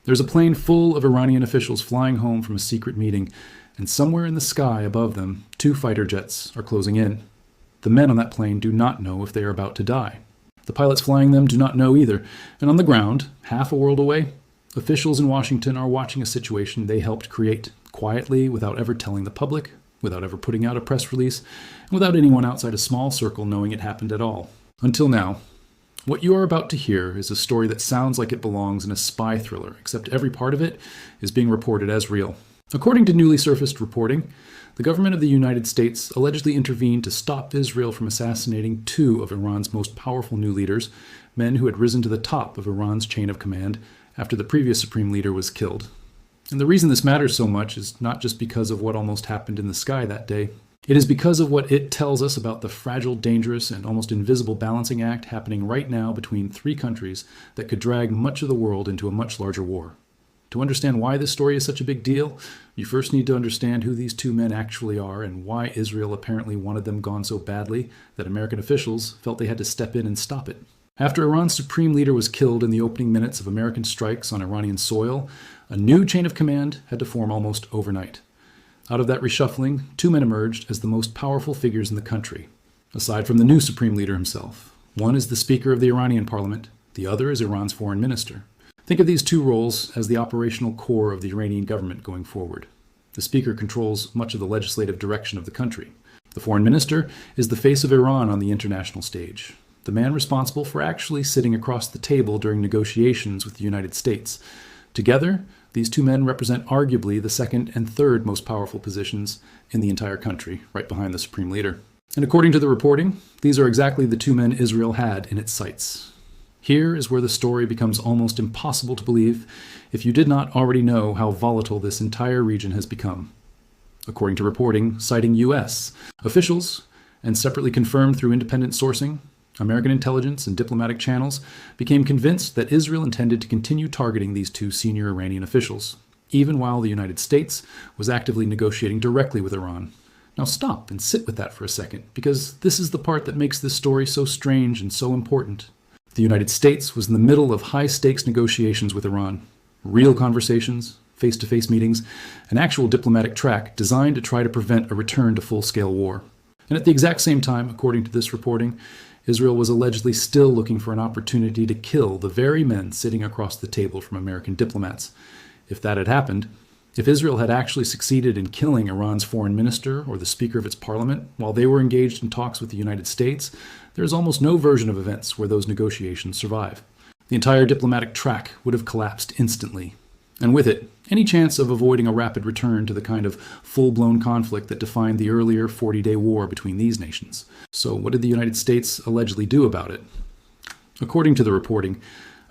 There's a plane full of Iranian officials flying home from a secret meeting, and somewhere in the sky above them, 2 fighter jets are closing in. The men on that plane do not know if they are about to die. The pilots flying them do not know either, and on the ground, half a world away, officials in Washington are watching a situation they helped create, quietly, without ever telling the public, without ever putting out a press release, and without anyone outside a small circle knowing it happened at all. Until now. What you are about to hear is a story that sounds like it belongs in a spy thriller, except every part of it is being reported as real. According to newly surfaced reporting, the government of the United States allegedly intervened to stop Israel from assassinating 2 of Iran's most powerful new leaders, men who had risen to the top of Iran's chain of command after the previous supreme leader was killed. And the reason this matters so much is not just because of what almost happened in the sky that day. It is because of what it tells us about the fragile, dangerous, and almost invisible balancing act happening right now between 3 countries that could drag much of the world into a much larger war. To understand why this story is such a big deal, you first need to understand who these 2 men actually are and why Israel apparently wanted them gone so badly that American officials felt they had to step in and stop it. After Iran's supreme leader was killed in the opening minutes of American strikes on Iranian soil, a new chain of command had to form almost overnight. Out of that reshuffling, 2 men emerged as the most powerful figures in the country, aside from the new supreme leader himself. One is the Speaker of the Iranian parliament, the other is Iran's foreign minister. Think of these 2 roles as the operational core of the Iranian government going forward. The Speaker controls much of the legislative direction of the country. The foreign minister is the face of Iran on the international stage, the man responsible for actually sitting across the table during negotiations with the United States. Together, these 2 men represent arguably the second and third most powerful positions in the entire country, right behind the supreme leader. And according to the reporting, these are exactly the 2 men Israel had in its sights. Here is where the story becomes almost impossible to believe if you did not already know how volatile this entire region has become. According to reporting citing U.S. officials, and separately confirmed through independent sourcing, American intelligence and diplomatic channels became convinced that Israel intended to continue targeting these 2 senior Iranian officials, even while the United States was actively negotiating directly with Iran. Now stop and sit with that for a second, because this is the part that makes this story so strange and so important. The United States was in the middle of high-stakes negotiations with Iran, real conversations, face-to-face meetings, an actual diplomatic track designed to try to prevent a return to full-scale war. And at the exact same time, according to this reporting, Israel was allegedly still looking for an opportunity to kill the very men sitting across the table from American diplomats. If that had happened, if Israel had actually succeeded in killing Iran's foreign minister or the Speaker of its parliament while they were engaged in talks with the United States, there is almost no version of events where those negotiations survive. The entire diplomatic track would have collapsed instantly. And with it, any chance of avoiding a rapid return to the kind of full-blown conflict that defined the earlier 40-day war between these nations. So what did the United States allegedly do about it? According to the reporting,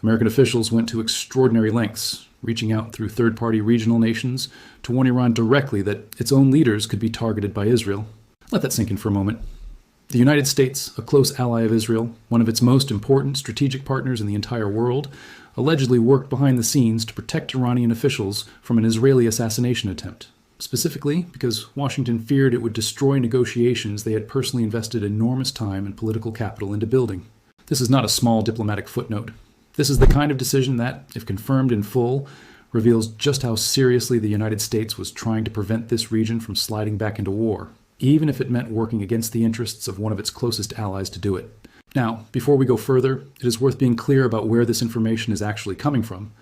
American officials went to extraordinary lengths, reaching out through third-party regional nations to warn Iran directly that its own leaders could be targeted by Israel. Let that sink in for a moment. The United States, a close ally of Israel, one of its most important strategic partners in the entire world, allegedly worked behind the scenes to protect Iranian officials from an Israeli assassination attempt, specifically because Washington feared it would destroy negotiations they had personally invested enormous time and political capital into building. This is not a small diplomatic footnote. This is the kind of decision that, if confirmed in full, reveals just how seriously the United States was trying to prevent this region from sliding back into war, even if it meant working against the interests of one of its closest allies to do it. Now, before we go further, it is worth being clear about where this information is actually coming from.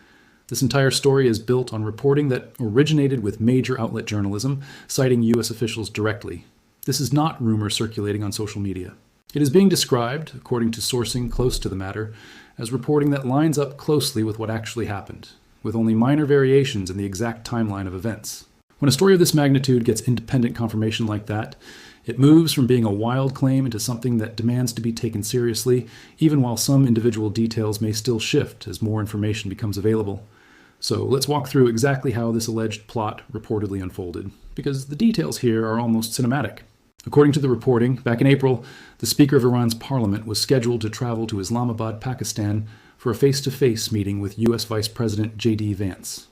This entire story is built on reporting that originated with major outlet journalism, citing U.S. officials directly. This is not rumor circulating on social media. It is being described, according to sourcing close to the matter, as reporting that lines up closely with what actually happened, with only minor variations in the exact timeline of events. When a story of this magnitude gets independent confirmation like that, it moves from being a wild claim into something that demands to be taken seriously, even while some individual details may still shift as more information becomes available. So let's walk through exactly how this alleged plot reportedly unfolded, because the details here are almost cinematic. According to the reporting, back in April, the Speaker of Iran's parliament was scheduled to travel to Islamabad, Pakistan, for a face-to-face meeting with U.S. Vice President J.D. Vance.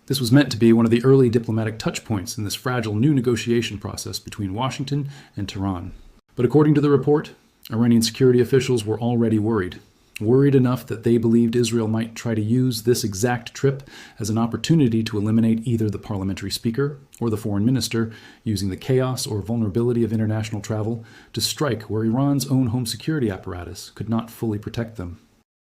This was meant to be one of the early diplomatic touchpoints in this fragile new negotiation process between Washington and Tehran. But according to the report, Iranian security officials were already worried. worried enough that they believed Israel might try to use this exact trip as an opportunity to eliminate either the parliamentary speaker or the foreign minister, using the chaos or vulnerability of international travel to strike where Iran's own home security apparatus could not fully protect them.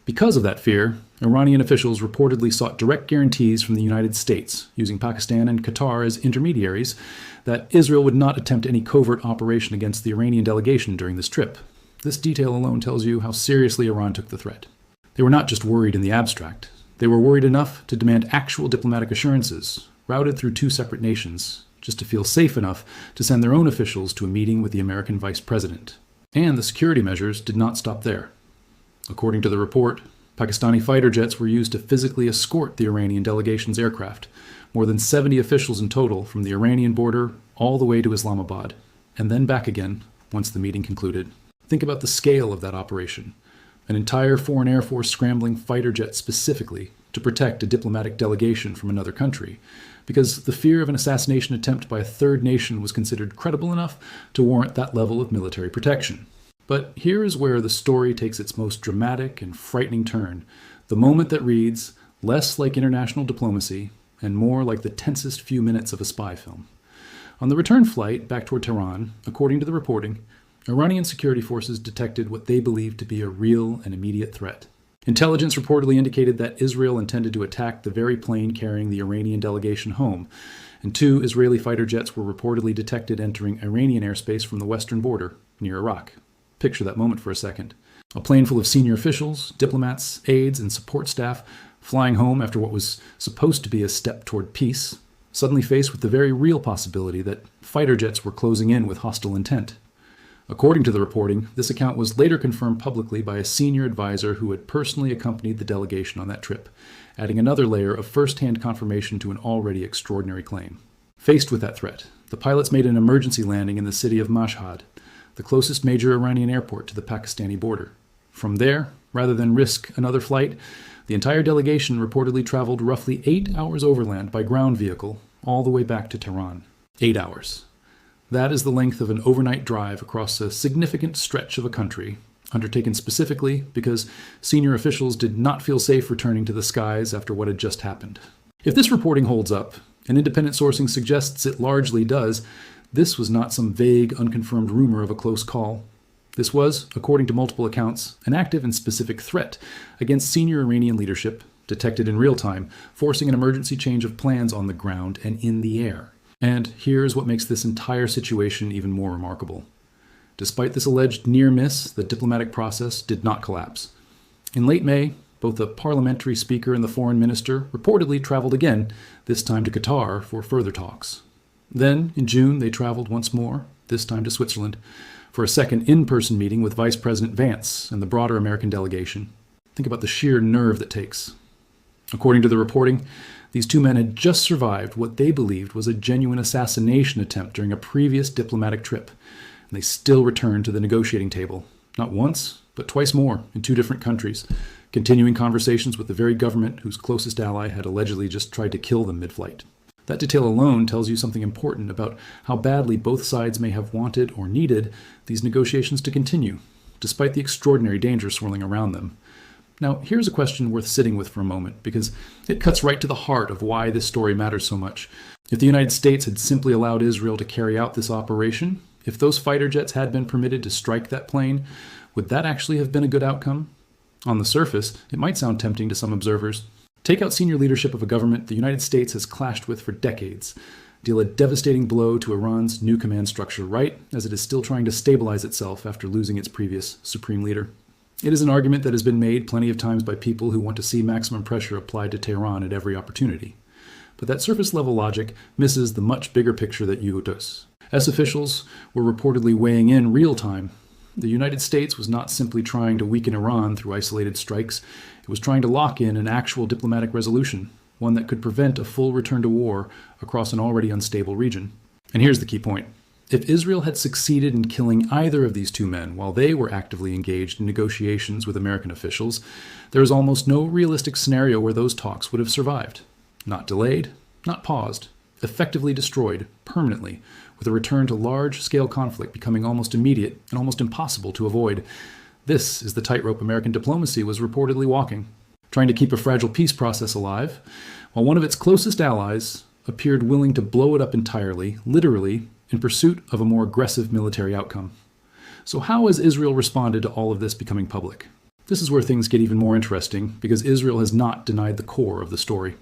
Because of that fear, Iranian officials reportedly sought direct guarantees from the United States, using Pakistan and Qatar as intermediaries, that Israel would not attempt any covert operation against the Iranian delegation during this trip. This detail alone tells you how seriously Iran took the threat. They were not just worried in the abstract. They were worried enough to demand actual diplomatic assurances, routed through two separate nations, just to feel safe enough to send their own officials to a meeting with the American vice president. And the security measures did not stop there. According to the report, Pakistani fighter jets were used to physically escort the Iranian delegation's aircraft, more than 70 officials in total from the Iranian border all the way to Islamabad, and then back again once the meeting concluded. Think about the scale of that operation. An entire foreign air force scrambling fighter jets specifically to protect a diplomatic delegation from another country, because the fear of an assassination attempt by a third nation was considered credible enough to warrant that level of military protection. But here is where the story takes its most dramatic and frightening turn, the moment that reads less like international diplomacy and more like the tensest few minutes of a spy film. On the return flight back toward Tehran, according to the reporting, Iranian security forces detected what they believed to be a real and immediate threat. Intelligence reportedly indicated that Israel intended to attack the very plane carrying the Iranian delegation home, and 2 Israeli fighter jets were reportedly detected entering Iranian airspace from the western border, near Iraq. Picture that moment for a second. A plane full of senior officials, diplomats, aides, and support staff flying home after what was supposed to be a step toward peace, suddenly faced with the very real possibility that fighter jets were closing in with hostile intent. According to the reporting, this account was later confirmed publicly by a senior advisor who had personally accompanied the delegation on that trip, adding another layer of first-hand confirmation to an already extraordinary claim. Faced with that threat, the pilots made an emergency landing in the city of Mashhad, the closest major Iranian airport to the Pakistani border. From there, rather than risk another flight, the entire delegation reportedly traveled roughly 8 hours overland by ground vehicle all the way back to Tehran. 8 hours. That is the length of an overnight drive across a significant stretch of a country, undertaken specifically because senior officials did not feel safe returning to the skies after what had just happened. If this reporting holds up, and independent sourcing suggests it largely does, this was not some vague, unconfirmed rumor of a close call. This was, according to multiple accounts, an active and specific threat against senior Iranian leadership, detected in real time, forcing an emergency change of plans on the ground and in the air. And here's what makes this entire situation even more remarkable. Despite this alleged near miss, the diplomatic process did not collapse. In late May, both the parliamentary speaker and the foreign minister reportedly traveled again, this time to Qatar, for further talks. Then, in June, they traveled once more, this time to Switzerland, for a second in-person meeting with Vice President Vance and the broader American delegation. Think about the sheer nerve that takes. According to the reporting, these two men had just survived what they believed was a genuine assassination attempt during a previous diplomatic trip, and they still returned to the negotiating table, not once, but twice more, in 2 different countries, continuing conversations with the very government whose closest ally had allegedly just tried to kill them mid-flight. That detail alone tells you something important about how badly both sides may have wanted or needed these negotiations to continue, despite the extraordinary danger swirling around them. Now, here's a question worth sitting with for a moment, because it cuts right to the heart of why this story matters so much. If the United States had simply allowed Israel to carry out this operation, if those fighter jets had been permitted to strike that plane, would that actually have been a good outcome? On the surface, it might sound tempting to some observers. Take out senior leadership of a government the United States has clashed with for decades, deal a devastating blow to Iran's new command structure right as it is still trying to stabilize itself after losing its previous supreme leader. It is an argument that has been made plenty of times by people who want to see maximum pressure applied to Tehran at every opportunity. But that surface-level logic misses the much bigger picture that you does. As officials were reportedly weighing in real time, the United States was not simply trying to weaken Iran through isolated strikes. It was trying to lock in an actual diplomatic resolution, one that could prevent a full return to war across an already unstable region. And here's the key point. If Israel had succeeded in killing either of these 2 men while they were actively engaged in negotiations with American officials, there is almost no realistic scenario where those talks would have survived. Not delayed, not paused, effectively destroyed permanently, with a return to large-scale conflict becoming almost immediate and almost impossible to avoid. This is the tightrope American diplomacy was reportedly walking, trying to keep a fragile peace process alive, while one of its closest allies appeared willing to blow it up entirely, literally, in pursuit of a more aggressive military outcome. So how has Israel responded to all of this becoming public? This is where things get even more interesting, because Israel has not denied the core of the story.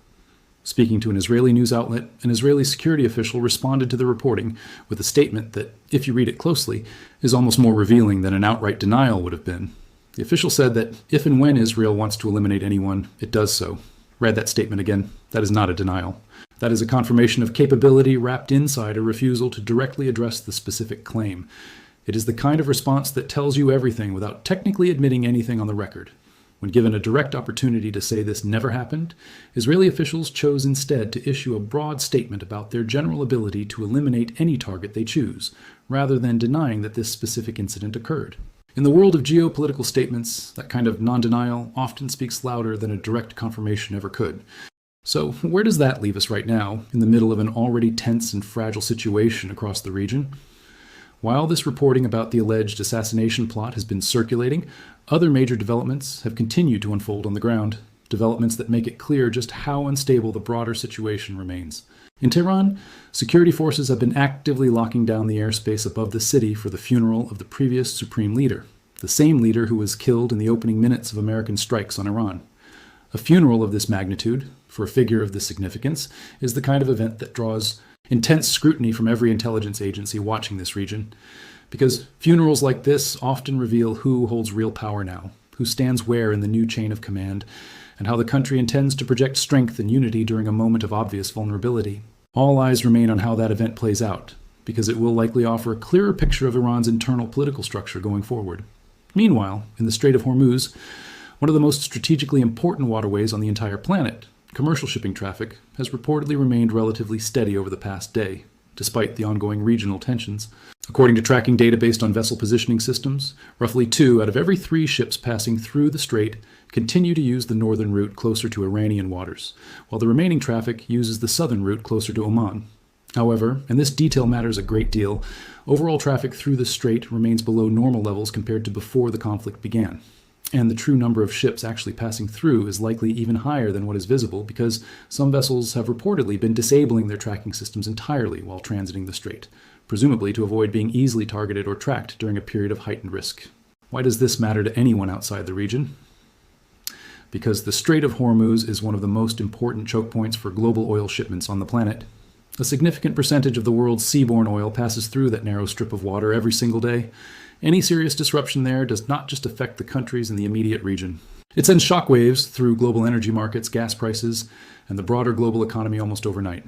Speaking to an Israeli news outlet, an Israeli security official responded to the reporting with a statement that, if you read it closely, is almost more revealing than an outright denial would have been. The official said that if and when Israel wants to eliminate anyone, it does so. Read that statement again. That is not a denial. That is a confirmation of capability wrapped inside a refusal to directly address the specific claim. It is the kind of response that tells you everything without technically admitting anything on the record. When given a direct opportunity to say this never happened, Israeli officials chose instead to issue a broad statement about their general ability to eliminate any target they choose, rather than denying that this specific incident occurred. In the world of geopolitical statements, that kind of non-denial often speaks louder than a direct confirmation ever could. So where does that leave us right now, in the middle of an already tense and fragile situation across the region? While this reporting about the alleged assassination plot has been circulating, other major developments have continued to unfold on the ground, developments that make it clear just how unstable the broader situation remains. In Tehran, security forces have been actively locking down the airspace above the city for the funeral of the previous supreme leader, the same leader who was killed in the opening minutes of American strikes on Iran. A funeral of this magnitude, for a figure of this significance, is the kind of event that draws intense scrutiny from every intelligence agency watching this region, because funerals like this often reveal who holds real power now, who stands where in the new chain of command, and how the country intends to project strength and unity during a moment of obvious vulnerability. All eyes remain on how that event plays out, because it will likely offer a clearer picture of Iran's internal political structure going forward. Meanwhile, in the Strait of Hormuz, one of the most strategically important waterways on the entire planet, commercial shipping traffic has reportedly remained relatively steady over the past day, despite the ongoing regional tensions. According to tracking data based on vessel positioning systems, roughly 2 out of every 3 ships passing through the strait continue to use the northern route closer to Iranian waters, while the remaining traffic uses the southern route closer to Oman. However, and this detail matters a great deal, overall traffic through the strait remains below normal levels compared to before the conflict began. And the true number of ships actually passing through is likely even higher than what is visible, because some vessels have reportedly been disabling their tracking systems entirely while transiting the strait, presumably to avoid being easily targeted or tracked during a period of heightened risk. Why does this matter to anyone outside the region? Because the Strait of Hormuz is one of the most important choke points for global oil shipments on the planet. A significant percentage of the world's seaborne oil passes through that narrow strip of water every single day. Any serious disruption there does not just affect the countries in the immediate region. It sends shockwaves through global energy markets, gas prices, and the broader global economy almost overnight.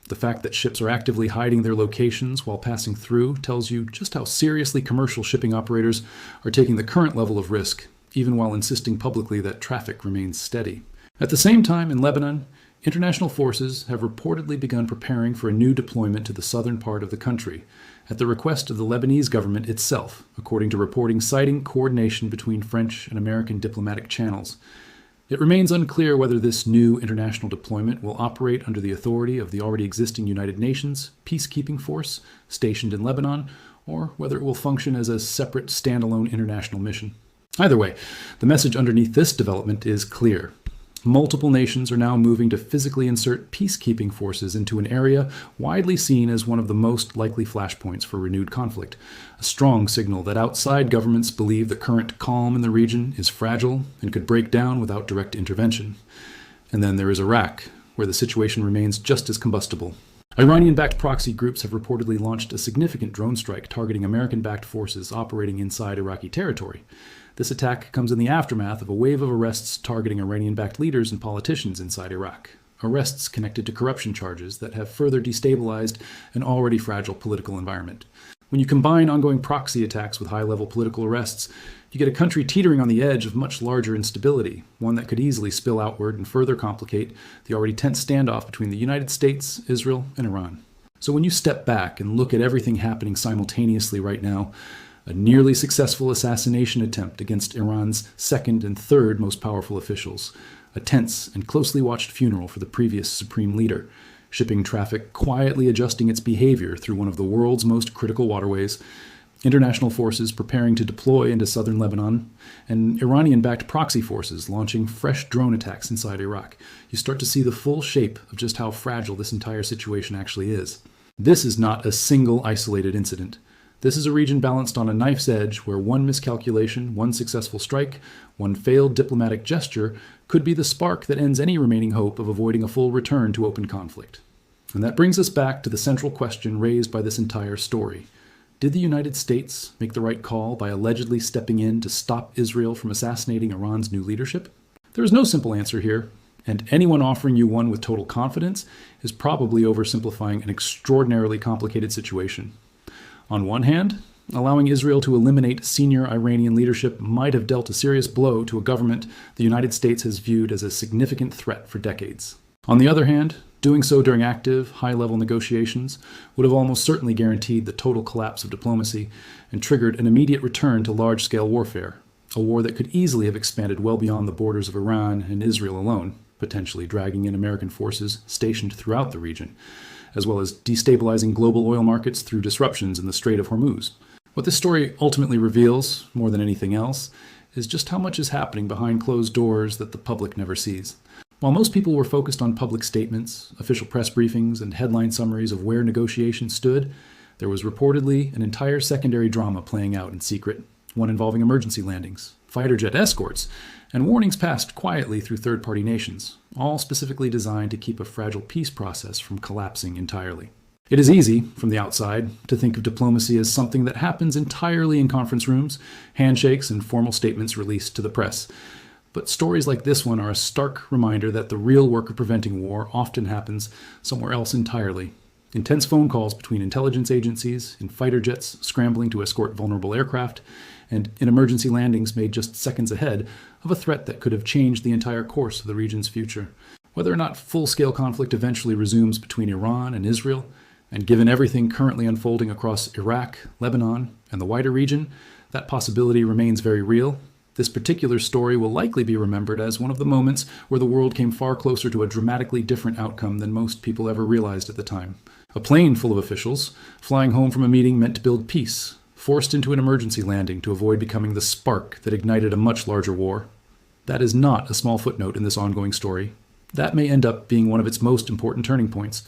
The fact that ships are actively hiding their locations while passing through tells you just how seriously commercial shipping operators are taking the current level of risk, even while insisting publicly that traffic remains steady. At the same time, in Lebanon, international forces have reportedly begun preparing for a new deployment to the southern part of the country, at the request of the Lebanese government itself, according to reporting citing coordination between French and American diplomatic channels. It remains unclear whether this new international deployment will operate under the authority of the already existing United Nations peacekeeping force stationed in Lebanon, or whether it will function as a separate standalone international mission. Either way, the message underneath this development is clear. Multiple nations are now moving to physically insert peacekeeping forces into an area widely seen as one of the most likely flashpoints for renewed conflict, a strong signal that outside governments believe the current calm in the region is fragile and could break down without direct intervention. And then there is Iraq, where the situation remains just as combustible. Iranian-backed proxy groups have reportedly launched a significant drone strike targeting American-backed forces operating inside Iraqi territory. This attack comes in the aftermath of a wave of arrests targeting Iranian-backed leaders and politicians inside Iraq, arrests connected to corruption charges that have further destabilized an already fragile political environment. When you combine ongoing proxy attacks with high-level political arrests, you get a country teetering on the edge of much larger instability, one that could easily spill outward and further complicate the already tense standoff between the United States, Israel, and Iran. So when you step back and look at everything happening simultaneously right now, a nearly successful assassination attempt against Iran's second and third most powerful officials, a tense and closely watched funeral for the previous supreme leader, shipping traffic quietly adjusting its behavior through one of the world's most critical waterways, international forces preparing to deploy into southern Lebanon, and Iranian-backed proxy forces launching fresh drone attacks inside Iraq. You start to see the full shape of just how fragile this entire situation actually is. This is not a single isolated incident. This is a region balanced on a knife's edge where one miscalculation, one successful strike, one failed diplomatic gesture could be the spark that ends any remaining hope of avoiding a full return to open conflict. And that brings us back to the central question raised by this entire story. Did the United States make the right call by allegedly stepping in to stop Israel from assassinating Iran's new leadership? There is no simple answer here, and anyone offering you one with total confidence is probably oversimplifying an extraordinarily complicated situation. On one hand, allowing Israel to eliminate senior Iranian leadership might have dealt a serious blow to a government the United States has viewed as a significant threat for decades. On the other hand, doing so during active, high-level negotiations would have almost certainly guaranteed the total collapse of diplomacy and triggered an immediate return to large-scale warfare, a war that could easily have expanded well beyond the borders of Iran and Israel alone, potentially dragging in American forces stationed throughout the region, as well as destabilizing global oil markets through disruptions in the Strait of Hormuz. What this story ultimately reveals, more than anything else, is just how much is happening behind closed doors that the public never sees. While most people were focused on public statements, official press briefings, and headline summaries of where negotiations stood, there was reportedly an entire secondary drama playing out in secret, one involving emergency landings, fighter jet escorts, and warnings passed quietly through third-party nations, all specifically designed to keep a fragile peace process from collapsing entirely. It is easy, from the outside, to think of diplomacy as something that happens entirely in conference rooms, handshakes, and formal statements released to the press. But stories like this one are a stark reminder that the real work of preventing war often happens somewhere else entirely. Intense phone calls between intelligence agencies, in fighter jets scrambling to escort vulnerable aircraft, and in emergency landings made just seconds ahead of a threat that could have changed the entire course of the region's future. Whether or not full-scale conflict eventually resumes between Iran and Israel, and given everything currently unfolding across Iraq, Lebanon, and the wider region, that possibility remains very real. This particular story will likely be remembered as one of the moments where the world came far closer to a dramatically different outcome than most people ever realized at the time. A plane full of officials, flying home from a meeting meant to build peace, forced into an emergency landing to avoid becoming the spark that ignited a much larger war. That is not a small footnote in this ongoing story. That may end up being one of its most important turning points.